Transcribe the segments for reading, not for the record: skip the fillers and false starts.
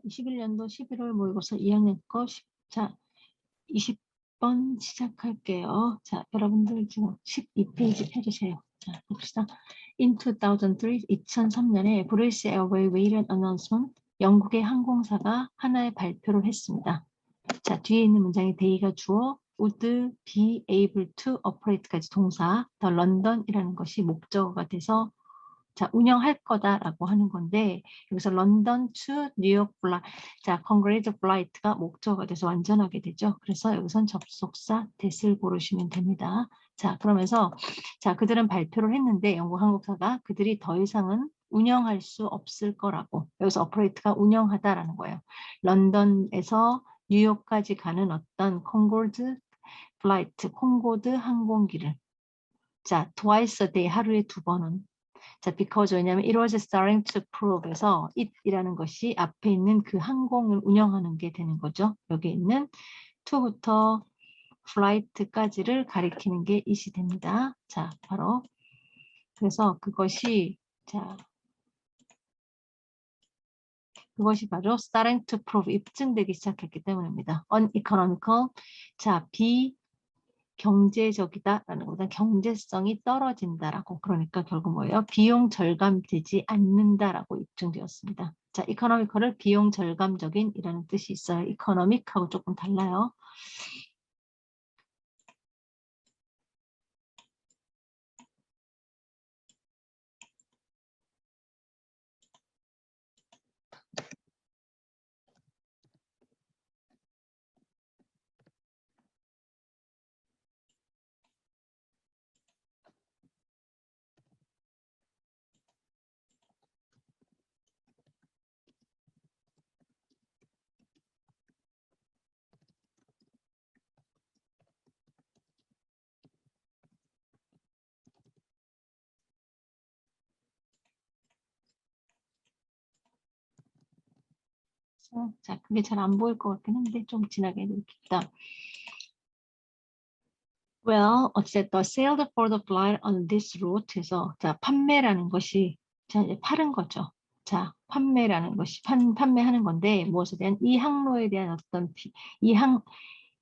21년도 11월 모의고사 2학년 거 자, 20번 시작할게요. 자, 여러분들 지금 12페이지 펴주세요. 자, 봅시다. In 2003년에 브리티시 에어웨이 웨이런 어나운스먼트 영국의 항공사가 하나의 발표를 했습니다. 자, 뒤에 있는 문장이 they가 주어, would be able to operate까지 동사, 더 런던이라는 것이 목적어가 돼서 자, 운영할 거다라고 하는 건데 여기서 런던 to 뉴욕 플라이 자, congress flight가 목적어가 돼서 완전하게 되죠. 그래서 여기선 접속사 that을 고르시면 됩니다. 자, 그러면서 자, 그들은 발표를 했는데 영국 항공사가 그들이 더 이상은 운영할 수 없을 거라고 여기서 operate가 운영하다라는 거예요. 런던에서 뉴욕까지 가는 어떤 콩고드 플라이트, 콩고드 항공기를 자, twice a day 하루에 2번은 자, because 왜냐하면 it was starting to prove에서 it이라는 것이 앞에 있는 그 항공을 운영하는 게 되는 거죠. 여기 있는 to부터 flight까지를 가리키는 게 it이 됩니다. 자, 바로 그래서 그것이 바로 starting to prove 입증되기 시작했기 때문입니다. uneconomical 자, 경제적이다라는 것보다 경제성이 떨어진다라고 그러니까 결국 뭐예요? 비용 절감되지 않는다라고 입증되었습니다. 자, economical을 비용 절감적인이라는 뜻이 있어요. economic하고 조금 달라요. 자, 그게 잘 안 보일 것 같긴 한데 좀 진하게 해드릴게요. Well, 어쨌든 sailed for the flight on this route 해서 자, 판매라는 것이 자, 이제 파는 거죠. 자, 판매라는 것이 판매하는 건데 무엇에 대한 이 항로에 대한 어떤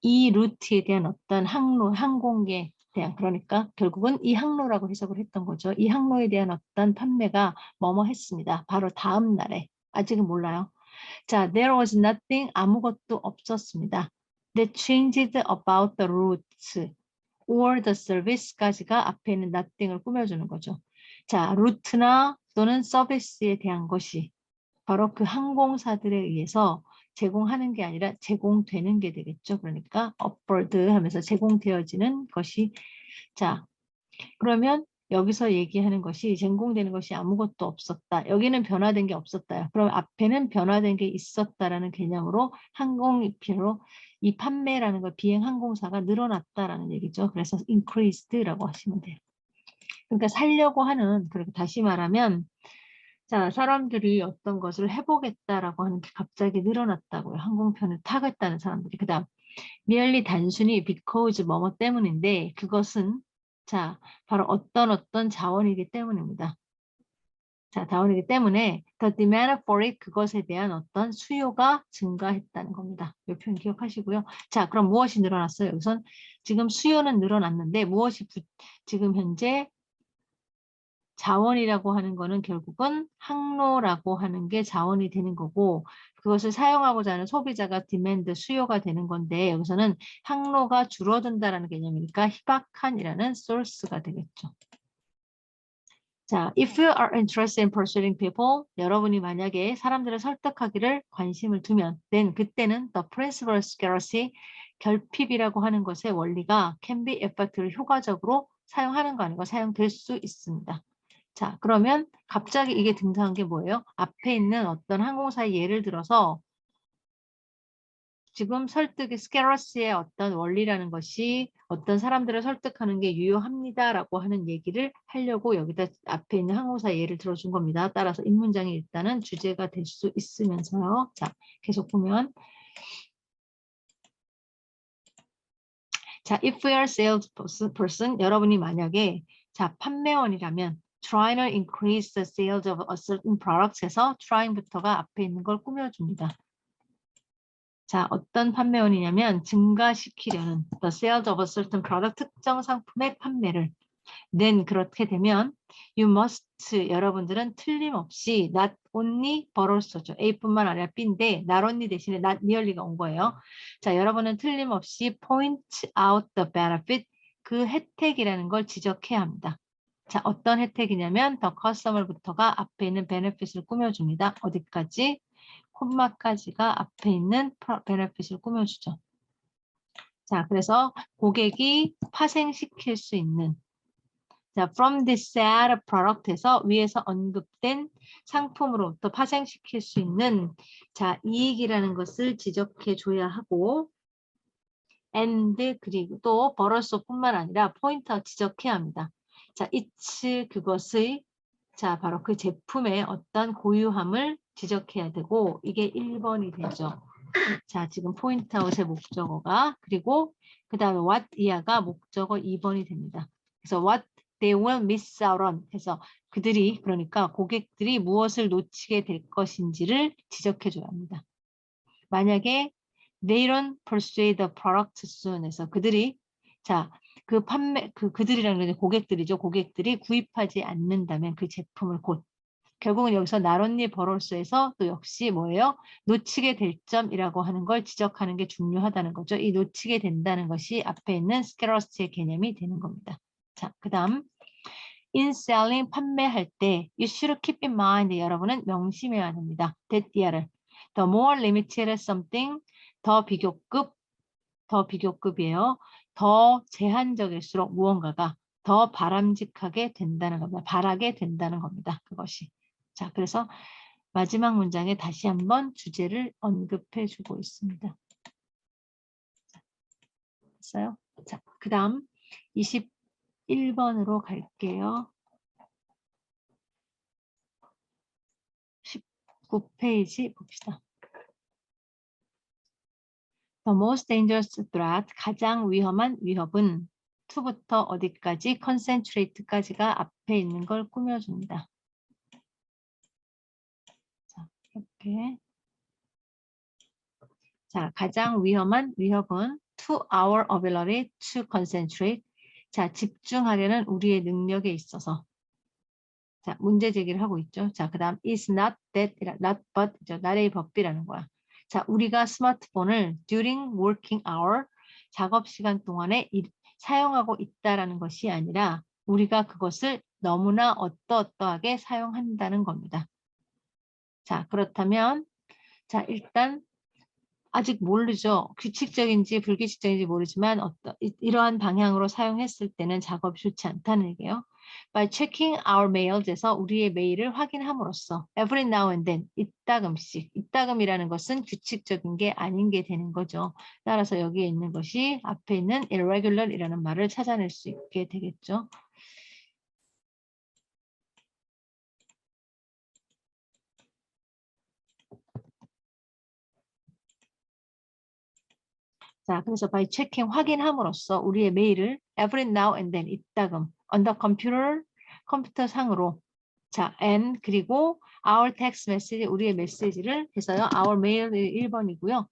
이 루트에 대한 어떤 항공에 대한 그러니까 결국은 이 항로라고 해석을 했던 거죠. 이 항로에 대한 어떤 판매가 뭐뭐 했습니다. 바로 다음 날에 아직은 몰라요. 자, there was nothing 아무것도 없었습니다. That changed about the routes or the service까지가 앞에 있는 nothing을 꾸며주는 거죠. 자, 루트나 또는 서비스에 대한 것이 바로 그 항공사들에 의해서 제공하는 게 아니라 제공되는 게 되겠죠. 그러니까 offered 하면서 제공되어지는 것이 자, 그러면 여기서 얘기하는 것이 제공되는 것이 아무것도 없었다. 여기는 변화된 게 없었다. 그럼 앞에는 변화된 게 있었다라는 개념으로 항공기로 이 판매라는 걸 비행 항공사가 늘어났다라는 얘기죠. 그래서 increased라고 하시면 돼요. 그러니까 살려고 하는 그리고 다시 말하면 자, 사람들이 어떤 것을 해보겠다라고 하는 게 갑자기 늘어났다고요. 항공편을 타겠다는 사람들이. 그 다음, merely 단순히 because 뭐뭐 때문인데 그것은 자, 바로 어떤 자원이기 때문입니다. 자, 자원이기 때문에 the demand for it 그것에 대한 어떤 수요가 증가했다는 겁니다. 이 표현 기억하시고요. 자, 그럼 무엇이 늘어났어요? 여기선 지금 수요는 늘어났는데 무엇이 지금 현재 자원이라고 하는 거는 결국은 항로라고 하는 게 자원이 되는 거고 그것을 사용하고자 하는 소비자가 디맨드, 수요가 되는 건데 여기서는 항로가 줄어든다라는 개념이니까 희박한이라는 source가 되겠죠. 자, if you are interested in persuading people, 여러분이 만약에 사람들을 설득하기를 관심을 두면 then 그때는 the principle of scarcity, 결핍이라고 하는 것의 원리가 can be effectively 효과적으로 사용하는 거 아니고 사용될 수 있습니다. 자, 그러면 갑자기 이게 등장한 게 뭐예요? 앞에 있는 어떤 항공사의 예를 들어서 지금 설득의 스케러스의 어떤 원리라는 것이 어떤 사람들을 설득하는 게 유효합니다라고 하는 얘기를 하려고 여기다 앞에 있는 항공사 예를 들어준 겁니다. 따라서 이 문장이 일단은 주제가 될 수 있으면서요. 자, 계속 보면 자, if we are salesperson, 여러분이 만약에 자, 판매원이라면 trying to increase the sales of a certain product 해서 trying부터가 앞에 있는 걸 꾸며줍니다. 자, 어떤 판매원이냐면 증가시키려는 the sales of a certain product, 특정 상품의 판매를. then 그렇게 되면 you must, 여러분들은 틀림없이 not only but also죠. A뿐만 아니라 B인데 not only 대신에 not nearly가 온 거예요. 자, 여러분은 틀림없이 point out the benefit, 그 혜택이라는 걸 지적해야 합니다. 자, 어떤 혜택이냐면 the customer부터가 앞에 있는 benefit을 꾸며줍니다. 어디까지? 콤마까지가 앞에 있는 benefit을 꾸며주죠. 자, 그래서 고객이 파생시킬 수 있는, 자, from this said product에서 위에서 언급된 상품으로부터 파생시킬 수 있는 자, 이익이라는 것을 지적해 줘야 하고, and 그리고 또 벌어서뿐만 아니라 포인터 지적해야 합니다. 자, it's 그것의 자, 바로 그 제품의 어떤 고유함을 지적해야 되고, 이게 1번이 되죠. 자, 지금 포인트아웃의 목적어가, 그리고 그 다음에 what 이하가 목적어 2번이 됩니다. 그래서 what they will miss out on 해서 그들이, 그러니까 고객들이 무엇을 놓치게 될 것인지를 지적해 줘야 합니다. 만약에 they don't persuade the product soon 해서 그들이, 자, 그들이라는 게 고객들이죠. 고객들이 구입하지 않는다면 그 제품을 곧, 결국은 여기서 나론니 버럴스에서 또 역시 뭐예요? 놓치게 될 점이라고 하는 걸 지적하는 게 중요하다는 거죠. 이 놓치게 된다는 것이 앞에 있는 scarcity의 개념이 되는 겁니다. 자, 그 다음 in selling, 판매할 때 you should keep in mind, 여러분은 명심해야 합니다. that 이하를 the more limited something, 더 비교급이에요. 더 제한적일수록 무언가가 더 바람직하게 된다는 겁니다. 바라게 된다는 겁니다. 그것이. 자, 그래서 마지막 문장에 다시 한번 주제를 언급해 주고 있습니다. 됐어요? 자, 그 다음 21번으로 갈게요. 19페이지 봅시다. The most dangerous threat, 가장 위험한 위협은 to부터 어디까지, concentrate까지가 앞에 있는 걸 꾸며줍니다. 자, 이렇게. 자, 가장 위험한 위협은 to our ability to concentrate. 자, 집중하려는 우리의 능력에 있어서. 자, 문제 제기를 하고 있죠. 자, 그 다음 is not that, not but, not의 법비라는 거야. 자, 우리가 스마트폰을 during working hour, 작업 시간 동안에 사용하고 있다라는 것이 아니라 우리가 그것을 너무나 어떠어떠하게 사용한다는 겁니다. 자, 그렇다면 자, 일단 아직 모르죠. 규칙적인지 불규칙적인지 모르지만 이러한 방향으로 사용했을 때는 작업이 좋지 않다는 얘기예요. By checking our mails에서 우리의 메일을 확인함으로써 every now and then, 이따금씩, 이따금이라는 것은 규칙적인 게 아닌 게 되는 거죠. 따라서 여기에 있는 것이 앞에 있는 irregular이라는 말을 찾아낼 수 있게 되겠죠. 자, 그래서 by checking, 확인함으로써 우리의 메일을 every now and then, 이따금 on the computer, 컴퓨터 상으로. 자, and 그리고 our text message, 우리의 메시지를 해서요. our mail 1번이고요.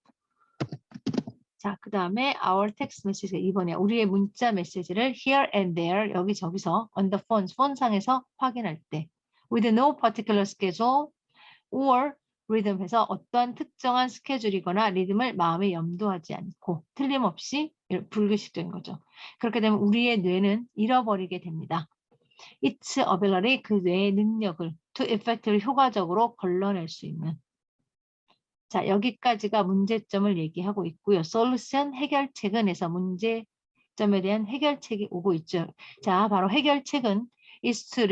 자, 그 다음에 our text message가 2번이야. 우리의 문자 메시지를 here and there, 여기저기서 on the phone, 폰상에서 확인할 때 with no particular schedule or 리듬해서 어떠한 특정한 스케줄이거나 리듬을 마음에 염두하지 않고 틀림없이 불규칙적인 거죠. 그렇게 되면 우리의 뇌는 잃어버리게 됩니다. Its ability, 그 뇌의 능력을 to effectively, 효과적으로 걸러낼 수 있는. 자, 여기까지가 문제점을 얘기하고 있고요. solution, 해결책은 해서 문제점에 대한 해결책이 오고 있죠. 자, 바로 해결책은 is to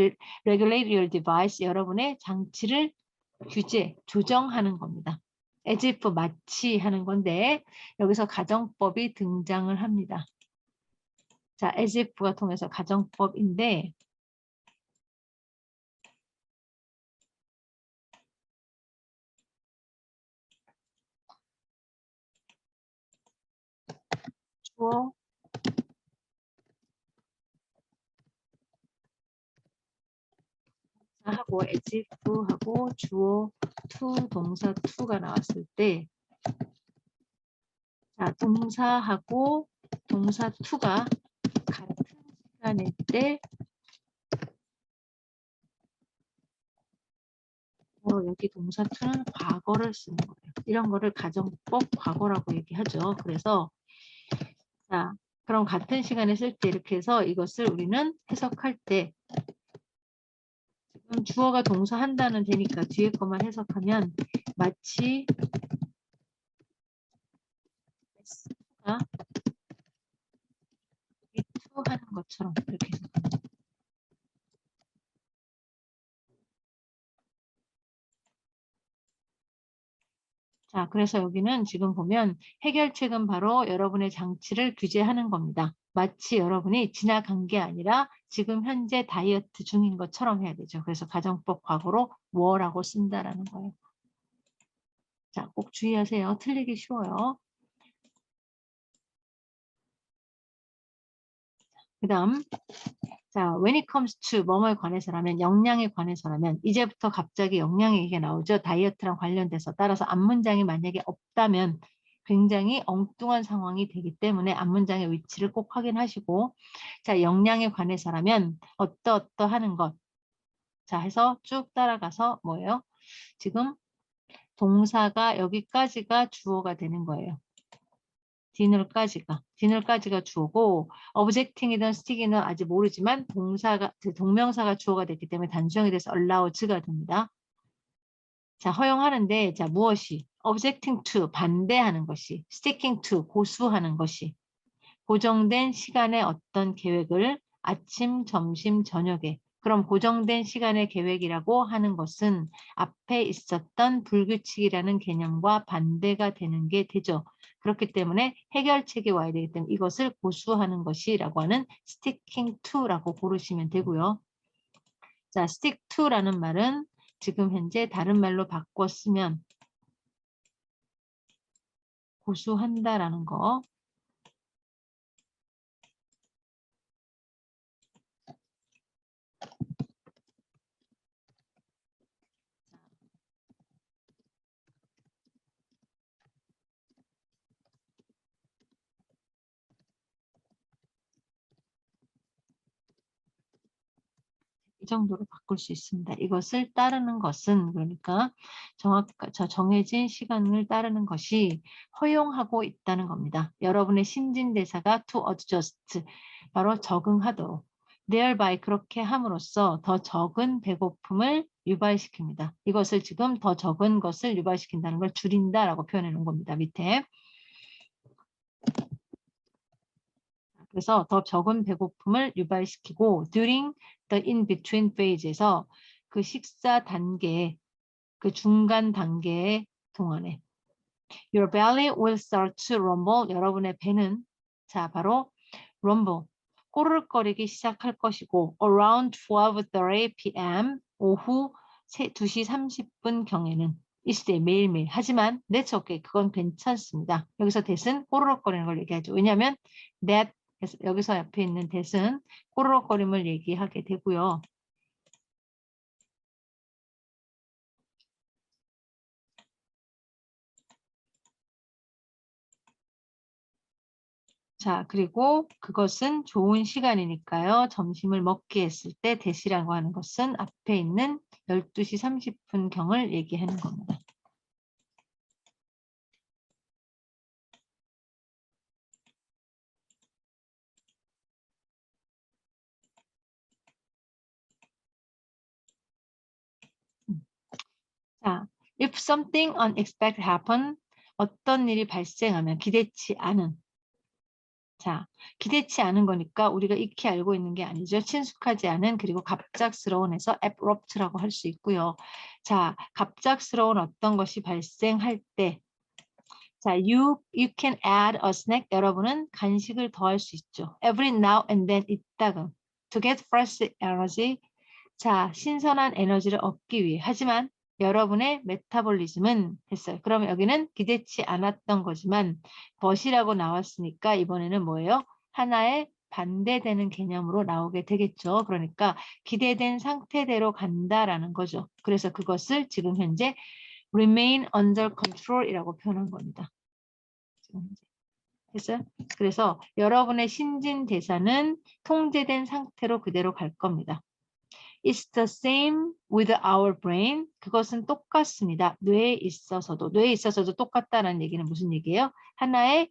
regulate your device, 여러분의 장치를 규제, 조정하는 겁니다. as if, 마치 하는 건데 여기서 가정법이 등장을 합니다. 자, as if가 통해서 가정법인데 주어, 하고 as if 하고 주어 to 동사 to가 나왔을 때 자, 동사하고 동사 to가 같은 시간일 때 여기 동사 to는 과거를 쓰는 거예요. 이런 거를 가정법 과거라고 얘기하죠. 그래서 자, 그럼 같은 시간에 쓸 때 이렇게 해서 이것을 우리는 해석할 때 지금 주어가 동사 한다는 되니까 뒤에 것만 해석하면 마치 S가 to 하는 것처럼 이렇게 해석합니다. 자, 그래서 여기는 지금 보면 해결책은 바로 여러분의 장치를 규제하는 겁니다. 마치 여러분이 지나간 게 아니라 지금 현재 다이어트 중인 것처럼 해야 되죠. 그래서 가정법 과거로 뭐라고 쓴다라는 거예요. 자, 꼭 주의하세요. 틀리기 쉬워요. 그 다음 자, when it comes to 뭐뭐에 관해서라면 역량에 관해서라면 이제부터 갑자기 역량 얘기가 나오죠. 다이어트랑 관련돼서 따라서 앞문장이 만약에 없다면 굉장히 엉뚱한 상황이 되기 때문에 앞문장의 위치를 꼭 확인하시고 자, 역량에 관해서라면 어떠하는 것. 자, 해서 쭉 따라가서 뭐예요? 지금 동사가 여기까지가 주어가 되는 거예요. 디널까지가 주어고 objecting이든 stic이든 아직 모르지만 동명사가 주어가 됐기 때문에 단수형이 돼서 allowed가 됩니다. 자, 허용하는데 자, 무엇이 objecting to 반대하는 것이 sticking to 고수하는 것이 고정된 시간에 어떤 계획을 아침, 점심, 저녁에 그럼 고정된 시간의 계획이라고 하는 것은 앞에 있었던 불규칙이라는 개념과 반대가 되는 게 되죠. 그렇기 때문에 해결책이 와야 되기 때문에 이것을 고수하는 것이라고 하는 sticking to라고 고르시면 되고요. 자, stick to라는 말은 지금 현재 다른 말로 바꿔 쓰면 고수한다라는 거. 이 정도로 바꿀 수 있습니다. 이것을 따르는 것은 그러니까 정해진 시간을 따르는 것이 허용하고 있다는 겁니다. 여러분의 신진대사가 to adjust 바로 적응하도록 thereby 그렇게 함으로써 더 적은 배고픔을 유발시킵니다. 이것을 지금 더 적은 것을 유발시킨다는 걸 줄인다라고 표현해 놓은 겁니다. 밑에. 그래서 더 적은 배고픔을 유발시키고 during the in-between phase에서 그 식사 단계, 그 중간 단계의 동안에 your belly will start to rumble. 여러분의 배는 자 바로 rumble, 꼬르륵거리기 시작할 것이고 around 12:30 p.m. 오후 2시 30분 경에는 이때 매일매일 하지만 that's okay. 그건 괜찮습니다. 여기서 that은 꼬르륵거리는 걸 얘기하죠. 왜냐하면 that 여기서 옆에 있는 that은 꼬르륵거림을 얘기하게 되고요. 자, 그리고 그것은 좋은 시간이니까요. 점심을 먹게 했을 때 that이라고 하는 것은 앞에 있는 12시 30분경을 얘기하는 겁니다. 자, if something unexpected happen, 어떤 일이 발생하면 기대치 않은. 자, 기대치 않은 거니까 우리가 익히 알고 있는 게 아니죠. 친숙하지 않은 그리고 갑작스러운에서 abrupt라고 할 수 있고요. 자, 갑작스러운 어떤 것이 발생할 때 자, you can add a snack. 여러분은 간식을 더할 수 있죠. Every now and then 이따금. To get fresh energy. 자, 신선한 에너지를 얻기 위해. 하지만 여러분의 메타볼리즘은 했어요. 그러면 여기는 기대치 않았던 거지만 벗이라고 나왔으니까 이번에는 뭐예요? 하나의 반대되는 개념으로 나오게 되겠죠. 그러니까 기대된 상태대로 간다라는 거죠. 그래서 그것을 지금 현재 remain under control이라고 표현한 겁니다. 됐어요? 그래서 여러분의 신진 대사는 통제된 상태로 그대로 갈 겁니다. It's the same with our brain. 그것은 똑같습니다. 뇌에 있어서도 똑같다는 얘기는 무슨 얘기예요? 하나의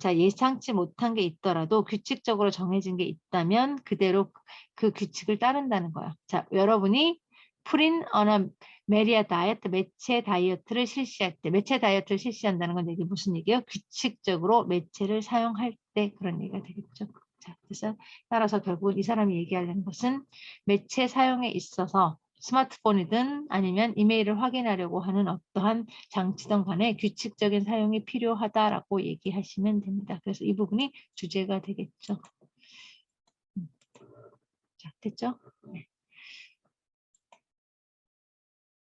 예상치 못한 게 있더라도 규칙적으로 정해진 게 있다면 그대로 그 규칙을 따른다는 거야. 자, 여러분이 putting on a media diet, 매체 다이어트를 실시할 때, 매체 다이어트를 실시한다는 건 이게 무슨 얘기예요? 규칙적으로 매체를 사용할 때 그런 얘기가 되겠죠. 자, 그래서 따라서 결국 이 사람이 얘기하려는 것은 매체 사용에 있어서 스마트폰이든 아니면 이메일을 확인하려고 하는 어떠한 장치든 간에 규칙적인 사용이 필요하다라고 얘기하시면 됩니다. 그래서 이 부분이 주제가 되겠죠. 자, 됐죠? 네.